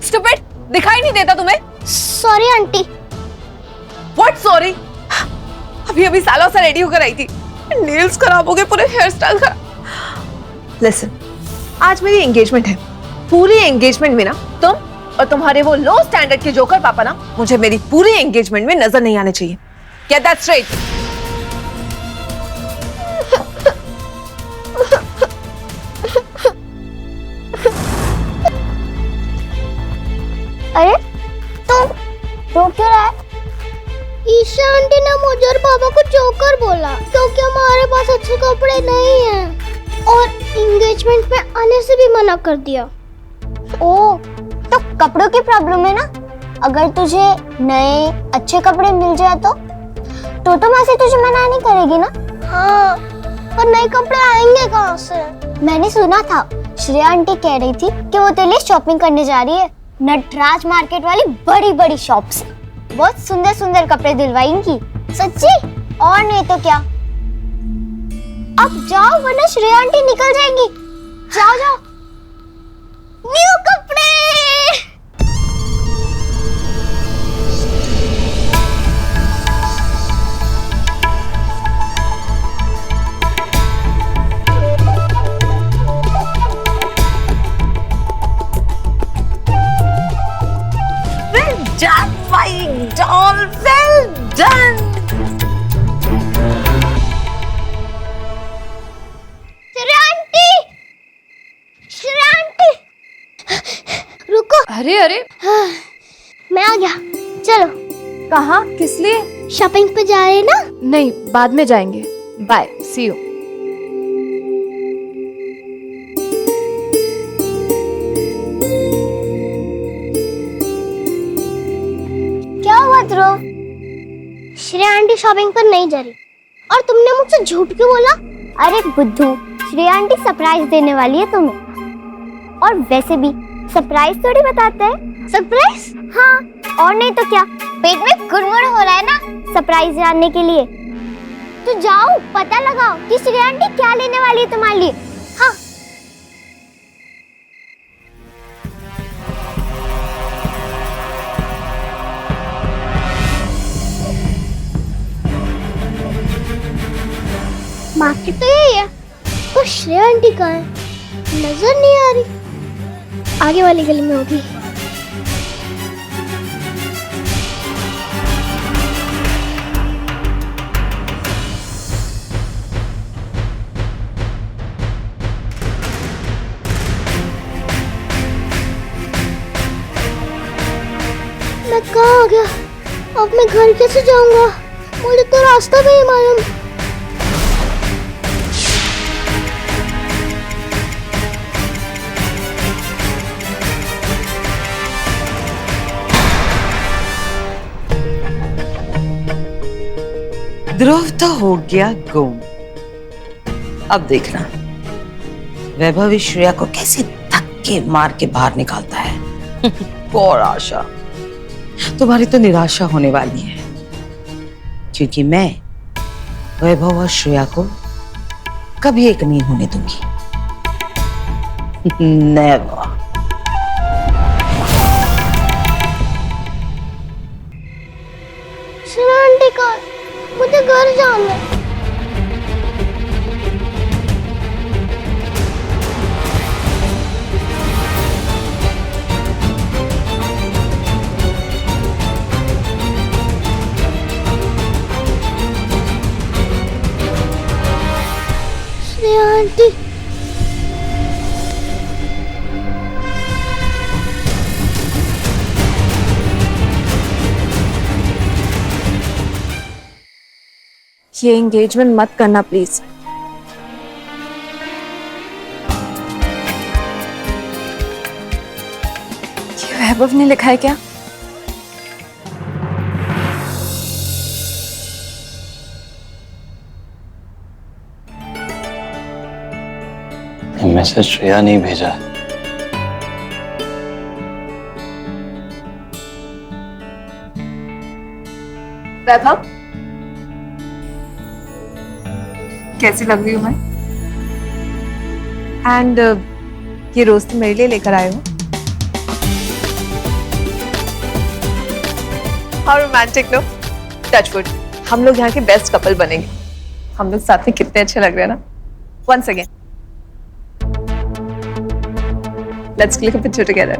Stupid, दिखाई नहीं देता तुम्हें? Sorry aunty. What sorry? अभी अभी सालों से रेडी होकर आई थी, नेल्स खराब हो गए, पूरे हेयर स्टाइल खराब। लिसन, आज मेरी एंगेजमेंट है। पूरी एंगेजमेंट में ना तुम और तुम्हारे वो लो स्टैंडर्ड के जोकर पापा ना मुझे मेरी पूरी एंगेजमेंट में नजर नहीं आने चाहिए। Get that straight. अरे तुम रो क्यों रहा है? ईशा आंटी ने मुझे और पापा को जोकर बोला क्योंकि हमारे पास अच्छे कपड़े नहीं हैं और एंगेजमेंट में आने से भी मना कर दिया। ओह, तो कपड़ों की प्रॉब्लम है ना? अगर तुझे नए अच्छे कपड़े मिल जाए तो मासी तुझे मना नहीं करेगी ना? हाँ, पर नए कपड़े आएंगे कहाँ से? मैंने सुना था श्रेया आंटी कह रही थी कि वो तेरे लिए शॉपिंग करने जा रही है नटराज मार्केट वाली बड़ी बड़ी शॉप से। बहुत सुंदर सुंदर कपड़े दिलवाएंगी। सच्ची? और नहीं तो क्या। अब जाओ वरना श्रेया आंटी निकल जाएंगी। जाओ जाओ। न्यू कपड़े। Done, my doll, well done. Shreya aunty, Shreya aunty, रुको। अरे अरे, मैं आ गया। चलो। कहाँ? किस लिए? शॉपिंग पे जा रहे हैं ना? नहीं, बाद में जाएंगे। Bye, see you. क्या हुआ ध्रुव? श्रेया आंटी शॉपिंग पर नहीं जा रही और तुमने मुझसे झूठ क्यों बोला? अरे बुद्धू, श्रेया आंटी सरप्राइज देने वाली है तुम्हें। और वैसे भी सरप्राइज थोड़ी बताते हैं। सरप्राइज? हाँ, और नहीं तो क्या। पेट में गुड़गुड़ हो रहा है ना सरप्राइज जानने के लिए। तो जाओ पता लगाओ कि श्रेया आंटी क्या लेने वाली है तुम्हारे लिए। हाँ। मार्केट तो यही है, तो श्रेया आंटी कहाँ है? नजर नहीं आ रही। आगे वाली गली में होगी। मैं कहाँ आ गया? अब मैं घर कैसे जाऊंगा? मुझे तो रास्ता भी नहीं मालूम। ध्रुव तो हो गया गुम। अब देखना वैभव इस श्रेया को कैसे धक्के मार के बाहर निकालता है। और आशा, तुम्हारी तो निराशा होने वाली है क्योंकि मैं वैभव और श्रेया को कभी एक नहीं होने दूंगी। नेवर। श्रेया आंटी का मुझे घर जाना है। श्रेया आंटी, ये एंगेजमेंट मत करना प्लीज। ये वैभव ने लिखा है क्या? मैसेज श्रेया नहीं भेजा। वैभव, कैसी लग रही हूँ मैं? एंड ये रोज तुम मेरे लिए लेकर आए हो? How romantic no. टचवुड, हम लोग यहाँ के बेस्ट कपल बनेंगे। हम लोग साथ में कितने अच्छे लग रहे हैं ना। Once again let's click a picture together.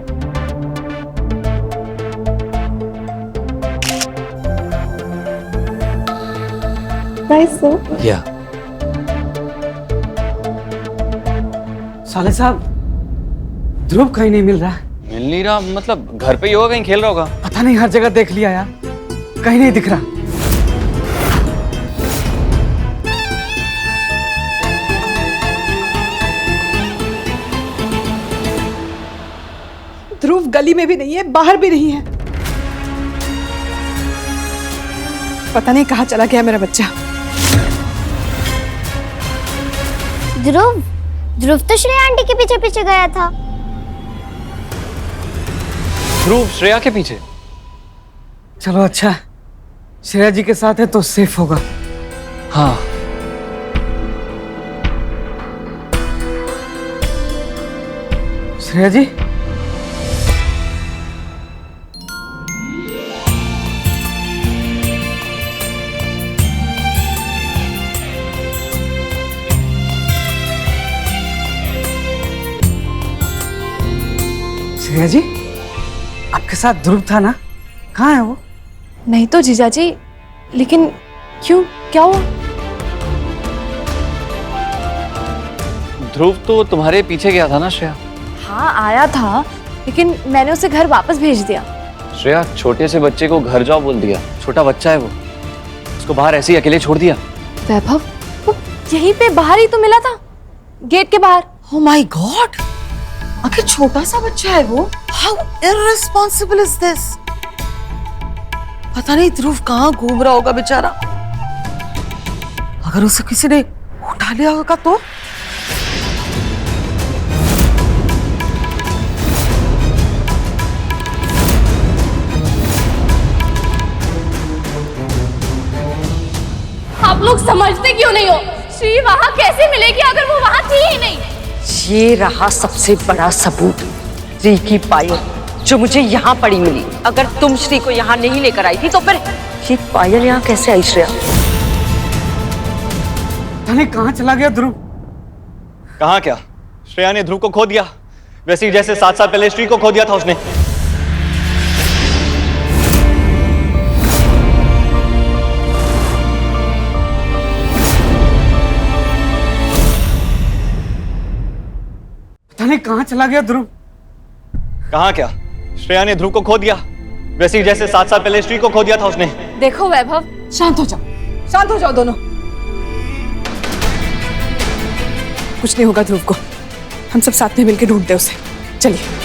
Nice so. या साले साहब, ध्रुव कहीं नहीं मिल रहा। मिल नहीं रहा मतलब घर पे ही होगा, कहीं खेल रहा होगा। पता नहीं, हर जगह देख लिया यार, कहीं नहीं दिख रहा। ध्रुव गली में भी नहीं है, बाहर भी नहीं है। पता नहीं कहाँ चला गया मेरा बच्चा। ध्रुव ध्रुव तो श्रेया आंटी के पीछे पीछे गया था। ध्रुव श्रेया के पीछे? चलो अच्छा, श्रेया जी के साथ है तो सेफ होगा। हाँ। श्रेया जी, श्रेया जी, आपके साथ ध्रुव था ना? कहाँ है वो? नहीं तो जीजा जी, लेकिन क्यों, क्या हुआ? ध्रुव तो तुम्हारे पीछे गया था ना श्रेया? हाँ आया था, लेकिन मैंने उसे घर वापस भेज दिया। श्रेया, छोटे से बच्चे को घर जाओ बोल दिया। छोटा बच्चा है वो, उसको बाहर ऐसे ही अकेले छोड़ दिया। वैभव, वो यहीं पे बाहर ही तो मिला था, गेट के बाहर। Oh my God! आखिर छोटा सा बच्चा है वो। How irresponsible is this? पता नहीं ध्रुव कहाँ घूम रहा होगा बेचारा। अगर उसे किसी ने उठा लिया होगा तो? आप लोग समझते क्यों नहीं हो? श्री वहाँ कैसे मिलेगी अगर वो वहाँ थी ही नहीं? ये रहा सबसे बड़ा सबूत, श्री की पायल जो मुझे यहाँ पड़ी मिली। अगर तुम श्री को यहाँ नहीं लेकर आई थी तो फिर ये पायल यहाँ कैसे आई श्रेया? पता नहीं कहाँ चला गया ध्रुव। कहाँ क्या? श्रेया ने ध्रुव को खो दिया, वैसे ही जैसे 7 साल पहले श्री को खो दिया था उसने। पता नहीं कहाँ चला गया ध्रुव। कहाँ क्या? श्रेया ने ध्रुव को खो दिया, वैसे ही जैसे 7 साल पहले श्री को खो दिया था उसने। देखो वैभव, शांत हो जाओ दोनों। कुछ नहीं होगा ध्रुव को, हम सब साथ में मिलकर ढूंढते उसे। चलिए।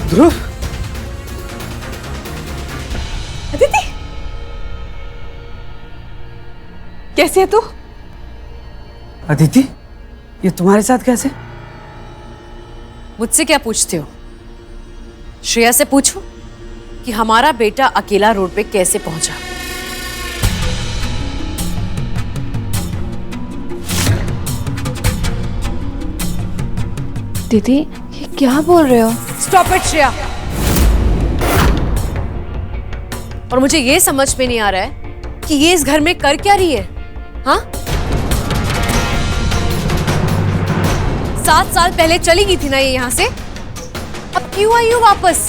ध्रुव, अदिति, कैसे है तू? अदिति, ये तुम्हारे साथ कैसे? मुझसे क्या पूछते हो? श्रेया से पूछो कि हमारा बेटा अकेला रोड पे कैसे पहुंचा। दीदी ये क्या बोल रहे हो? Stop it Shreya. और मुझे ये समझ में नहीं आ रहा है कि ये इस घर में कर क्या रही है। हाँ, 7 साल पहले चली गई थी ना ये यहाँ से, अब क्यों आई हो वापस?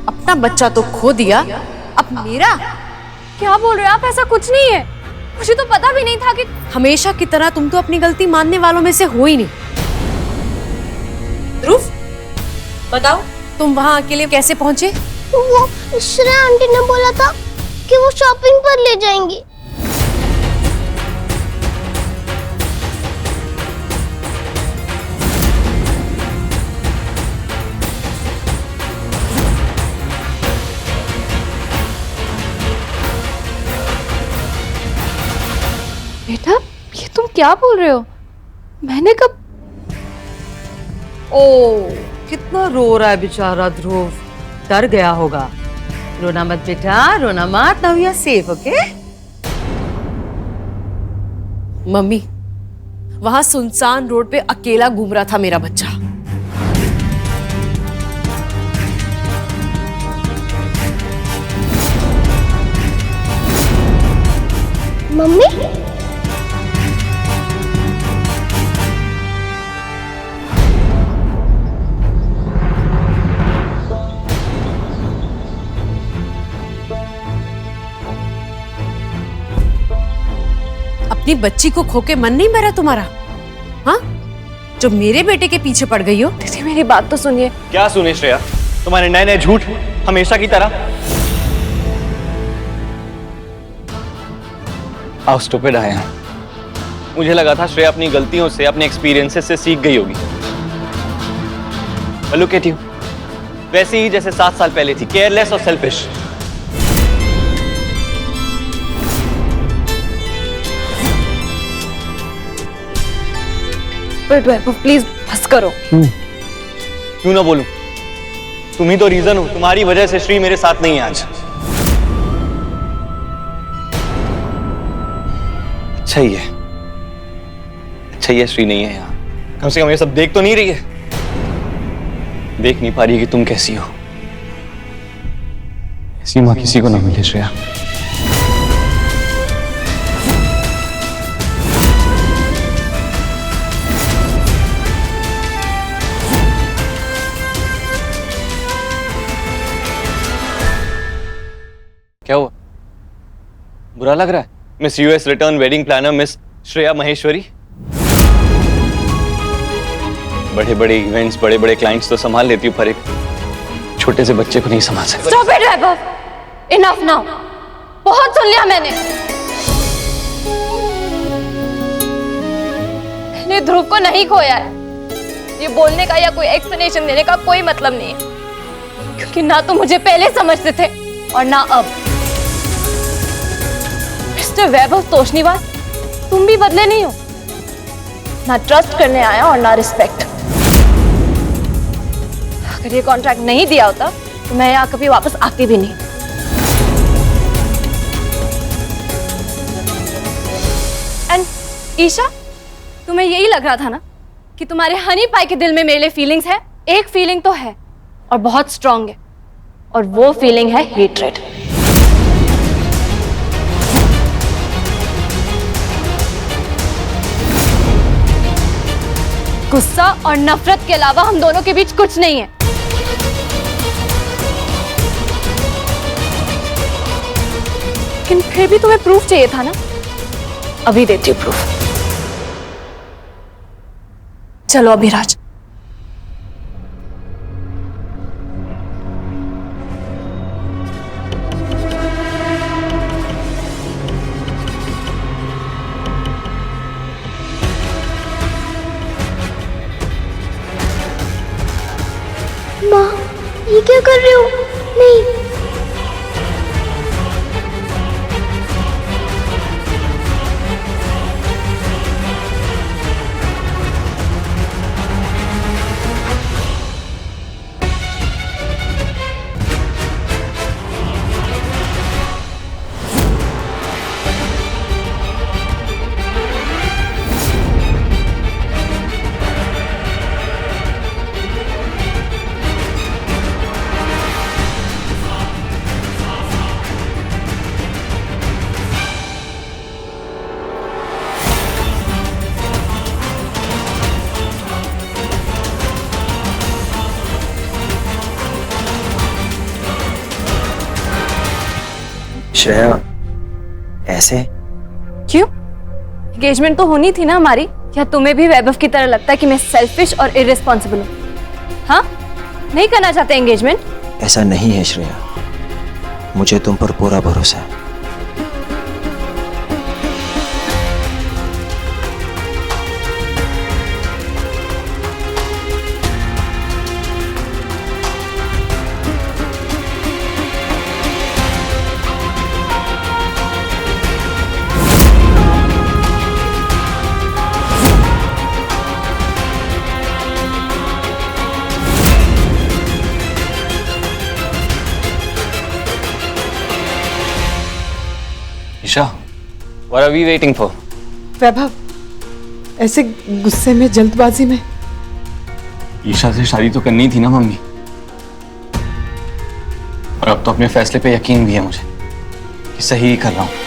अपना बच्चा तो खो दिया, अब मेरा? क्या बोल रहे हो आप? ऐसा कुछ नहीं है, मुझे तो पता भी नहीं था कि। हमेशा की तरह तुम तो अपनी गलती मानने वालों में से हो ही नहीं। ध्रुव, बताओ तुम वहां अकेले कैसे पहुंचे? वो श्रेया आंटी ने बोला था कि वो शॉपिंग पर ले जाएंगी। क्या बोल रहे हो? मैंने कब? ओ, कितना रो रहा है बेचारा ध्रुव, डर गया होगा। रोना मत बेटा, रोना मत, now you are safe, okay? Mummy, वहां सुनसान रोड पे अकेला घूम रहा था मेरा बच्चा। मम्मी अपनी बच्ची को खो के मन नहीं भरा तुम्हारा? हाँ, जो मेरे बेटे के पीछे पड़ गई हो। दीदी मेरी बात तो सुनिए। क्या सुने श्रेया, तुम्हारे नए नए झूठ हमेशा की तरह। How stupid I am. मुझे लगा था श्रेया अपनी गलतियों से, अपने एक्सपीरियंसेस से सीख गई होगी। लुक एट यू, वैसे ही जैसे 7 साल पहले थी, केयरलेस और सेल्फिश। प्लीज बस करो। क्यों ना बोलूं? तुम ही तो रीजन हो, तुम्हारी वजह से श्री मेरे साथ नहीं है आज। अच्छा ही है, अच्छा ही है श्री नहीं है यहाँ। कम से कम ये सब देख तो नहीं रही है, देख नहीं पा रही कि तुम कैसी हो। ऐसी माँ किसी को ना मिले श्रेया। क्या हुआ? बुरा लग रहा है? Miss US return wedding planner Miss Shreya Maheshwari. बड़े बड़े इवेंट्स, बड़े बड़े क्लाइंट्स तो संभाल लेती हूँ, पर एक छोटे से बच्चे को नहीं संभाल सकती। Stop it, Vaibhav! Enough now! बहुत सुन लिया मैंने ध्रुव को नहीं खोया है। ये बोलने का या कोई एक्सप्लेनेशन देने का कोई मतलब नहीं है, क्योंकि ना तो मुझे पहले समझते थे और ना अब। मिस्टर वैभव तोषनीवाल, तुम भी बदले नहीं हो। ना ट्रस्ट करने आया और ना रिस्पेक्ट। अगर ये कॉन्ट्रैक्ट नहीं दिया होता तो मैं यहाँ कभी वापस आती भी नहीं। एंड ईशा, तुम्हें यही लग रहा था ना कि तुम्हारे हनी पाई के दिल में मेरे लिए फीलिंग्स है? एक फीलिंग तो है और बहुत स्ट्रांग है, और वो फीलिंग है हेट्रेड। गुस्सा और नफरत के अलावा हम दोनों के बीच कुछ नहीं है। लेकिन फिर भी तुम्हें प्रूफ चाहिए था ना? अभी देती हूँ प्रूफ। चलो अभिराज। माँ, ये क्या कर रहे हो? नहीं। श्रेया, ऐसे क्यों? एंगेजमेंट तो होनी थी ना हमारी। क्या तुम्हें भी वैभव की तरह लगता है कि मैं सेल्फिश और इररिस्पॉन्सिबल हूँ? हाँ, नहीं करना चाहते एंगेजमेंट? ऐसा नहीं है श्रेया, मुझे तुम पर पूरा भरोसा है। Isha, what are we waiting for? वैभव, ऐसे गुस्से में, जल्दबाजी में ईशा से शादी तो करनी थी ना मम्मी, और अब तो अपने फैसले पे यकीन भी है मुझे कि सही ही कर रहा हूं।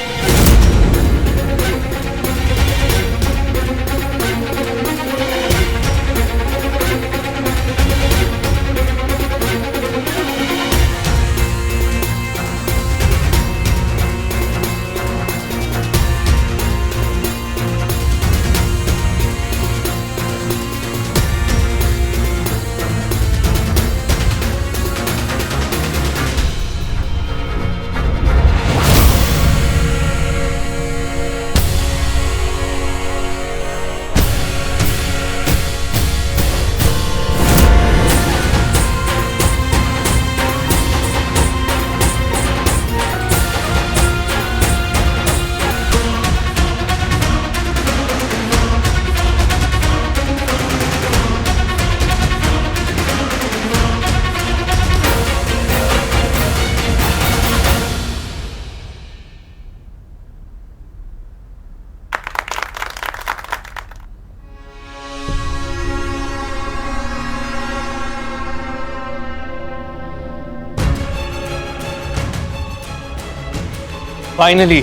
फाइनली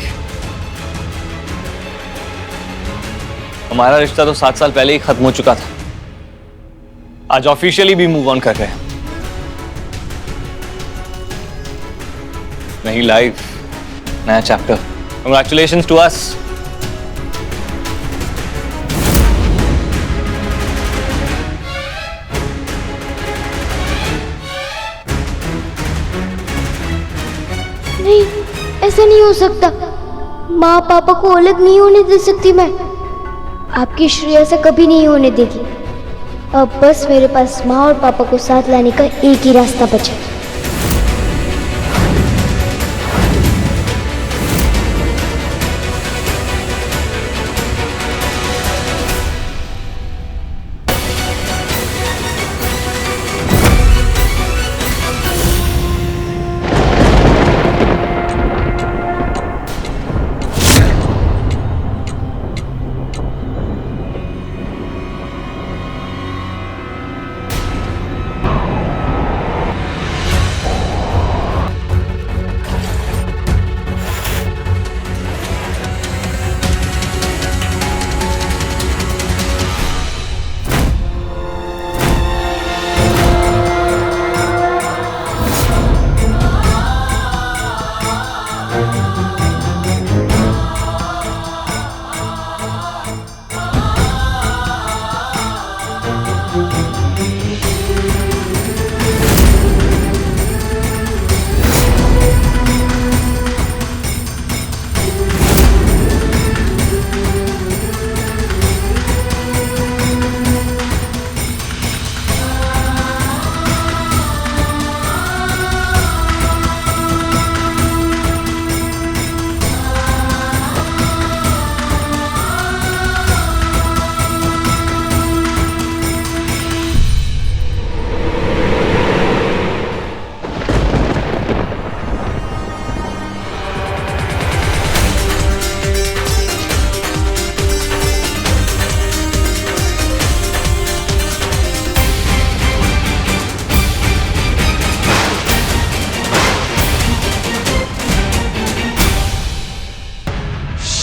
हमारा रिश्ता तो 7 साल पहले ही खत्म हो चुका था, आज ऑफिशियली भी मूव ऑन कर रहे हैं। नई लाइफ, नया चैप्टर। Congratulations to us. नहीं, ऐसा नहीं हो सकता। माँ पापा को अलग नहीं होने दे सकती मैं। आपकी श्रेया से कभी नहीं होने देगी। अब बस मेरे पास माँ और पापा को साथ लाने का एक ही रास्ता बचा।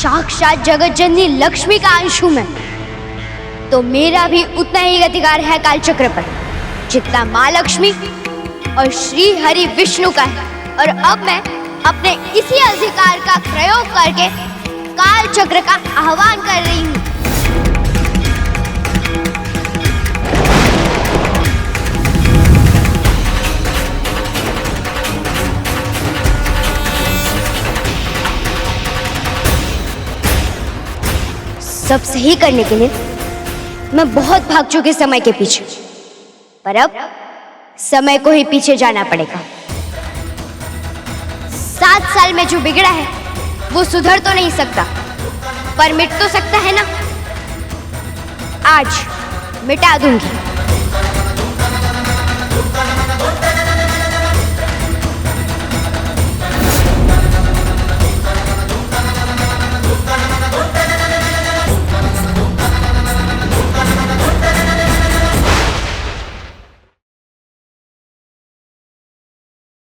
साक्षात जगत जननी लक्ष्मी का अंश हूं मैं, तो मेरा भी उतना ही अधिकार है कालचक्र पर जितना माँ लक्ष्मी और श्री हरि विष्णु का है। और अब मैं अपने इसी अधिकार का प्रयोग करके कालचक्र का आह्वान कर रही हूँ। सब सही करने के लिए मैं बहुत भाग चुकी समय के पीछे, पर अब समय को ही पीछे जाना पड़ेगा। 7 साल में जो बिगड़ा है वो सुधर तो नहीं सकता, पर मिट तो सकता है ना। आज मिटा दूंगी।